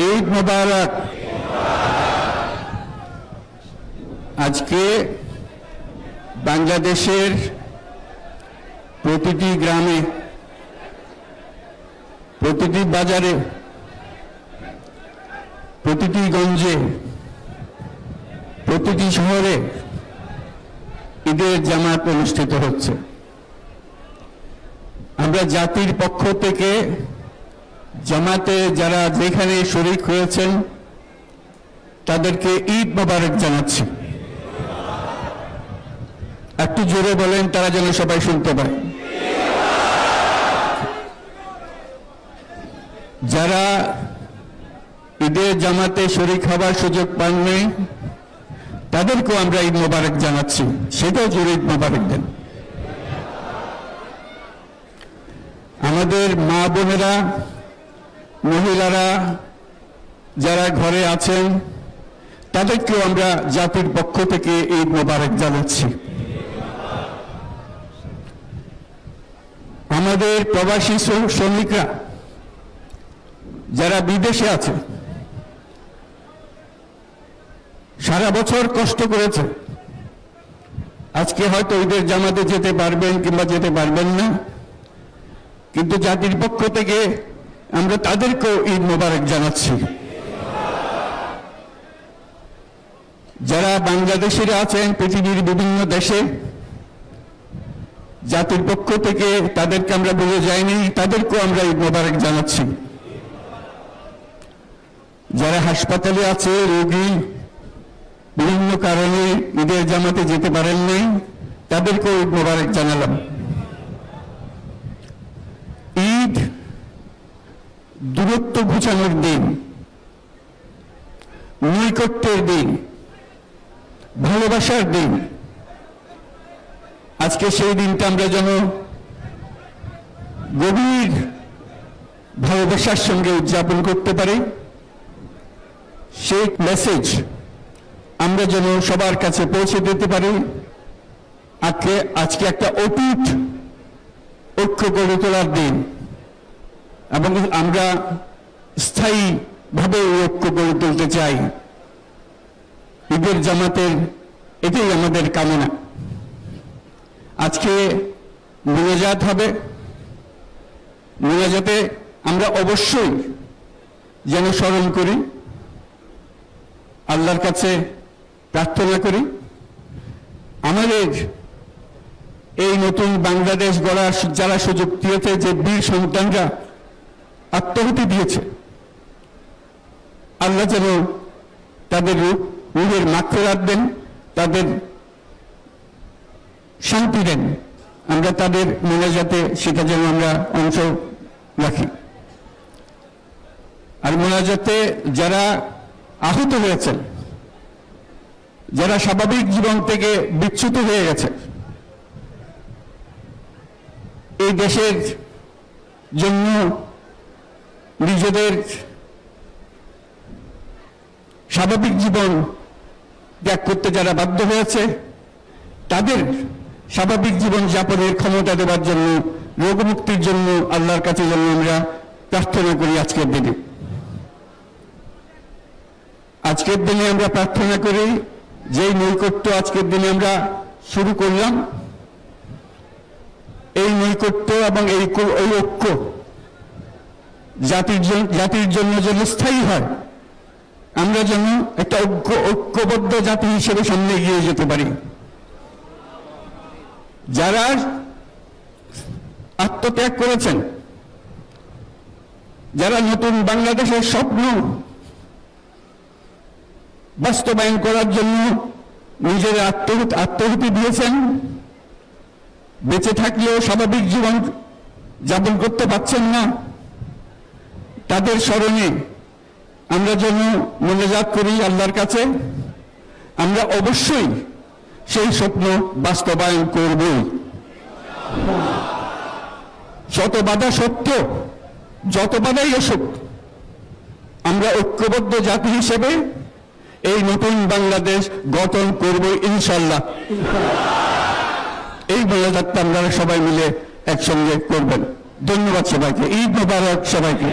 ঈদ মুবারক। আজকে বাংলাদেশের প্রতিটি গ্রামে, প্রতিটি বাজারে, প্রতিটি গঞ্জে, প্রতিটি শহরে ঈদের জামাত অনুষ্ঠিত হচ্ছে। আমরা জাতির পক্ষ থেকে জামাতে যারা যেখানে শরীক হয়েছেন তাদেরকে ঈদ মোবারক জানাচ্ছি। একটু জোরে বলেন, তারা যেন সবাই শুনতে পায়। যারা ঈদের জামাতে শরীক হবার সুযোগ পাননি তাদেরকেও আমরা ঈদ মোবারক জানাচ্ছি, সেটাও জোরে ঈদ মোবারক দেন। আমাদের মা বোনেরা, মহিলারা যারা ঘরে আছেন তাদেরকেও আমরা জাতির পক্ষ থেকে ঈদ মোবারক জানাচ্ছি। আমাদের প্রবাসী শ্রমিকরা যারা বিদেশে আছে, সারা বছর কষ্ট করেছে, আজকে হয়তো ঈদের জামাতে যেতে পারবেন কিংবা যেতে পারবেন না, কিন্তু জাতির পক্ষ থেকে আমরা তাদেরকেও ঈদ মোবারক জানাচ্ছি। যারা বাংলাদেশিরা আছেন পৃথিবীর বিভিন্ন দেশে, জাতির পক্ষ থেকে তাদেরকে আমরা ভুলে যাইনি, তাদেরকেও আমরা ঈদ মোবারক জানাচ্ছি। যারা হাসপাতালে আছে, রোগী, বিভিন্ন কারণে ঈদের জামাতে যেতে পারেন নাই, তাদেরকেও ঈদ মোবারক জানালাম। ঈদ দূরত্ব ঘুচানোর দিন, নৈকট্যের দিন, ভালোবাসার দিন। আজকে সেই দিনটা আমরা যেন গভীর ভালোবাসার সঙ্গে উদযাপন করতে পারি, সেই মেসেজ আমরা যেন সবার কাছে পৌঁছে দিতে পারি। আজকে একটা অটুট ঐক্য গড়ে তোলার দিন, এবং আমরা স্থায়ীভাবে এই ঐক্য গড়ে তুলতে চাই। ঈদের জামাতের এটাই আমাদের কামনা। আজকে মোনাজাত হবে, মোনাজাতে আমরা অবশ্যই যেন স্মরণ করি, আল্লাহর কাছে প্রার্থনা করি। আমাদের এই নতুন বাংলাদেশ গড়ার যারা সুযোগ দিয়েছে, যে বীর সন্তানরা আত্মাহুতি দিয়েছে, আল্লাহ যেন তাদের রূহের মাগফিরাত দেন, তাদের শান্তি দেন। আমরা তাদের মোনাজাতে সেটা যেন আমরা অংশ রাখি। আর মোনাজাতে যারা আহত হয়েছেন, যারা স্বাভাবিক জীবন থেকে বিচ্যুত হয়ে গেছে, এই দেশের জন্য নিজেদের স্বাভাবিক জীবন ত্যাগ করতে যারা বাধ্য হয়েছে, তাদের স্বাভাবিক জীবন যাপনের ক্ষমতা দেওয়ার জন্য, রোগমুক্তির জন্য আল্লাহর কাছে যেন আমরা প্রার্থনা করি। আজকের দিনে আমরা প্রার্থনা করি, যেই নৈকট্য আজকের দিনে আমরা শুরু করলাম, এই নৈকট্য এবং এই ঐক্য জাতির জন্য যেন স্থায়ী হয়, আমরা যেন একটা ঐক্যবদ্ধ জাতি হিসেবে সামনে এগিয়ে যেতে পারি। যারা আত্মত্যাগ করেছেন, যারা নতুন বাংলাদেশের স্বপ্ন বাস্তবায়ন করার জন্য নিজের আত্মাহুতি দিয়েছেন, বেঁচে থাকলেও স্বাভাবিক জীবন যাপন করতে পারছেন না, তাদের স্মরণে আমরা যেন মোনাজাত করি আল্লাহর কাছে। আমরা অবশ্যই সেই স্বপ্ন বাস্তবায়ন করবই। শত বাধা সত্ত্বেও, যত বাধাই আসুক, আমরা ঐক্যবদ্ধ জাতি হিসেবে এই নতুন বাংলাদেশ গঠন করব ইনশাআল্লাহ। এই মোনাজাতটা আপনারা সবাই মিলে একসঙ্গে করবেন। ধন্যবাদ সবাইকে। ঈদ মোবারক সবাইকে।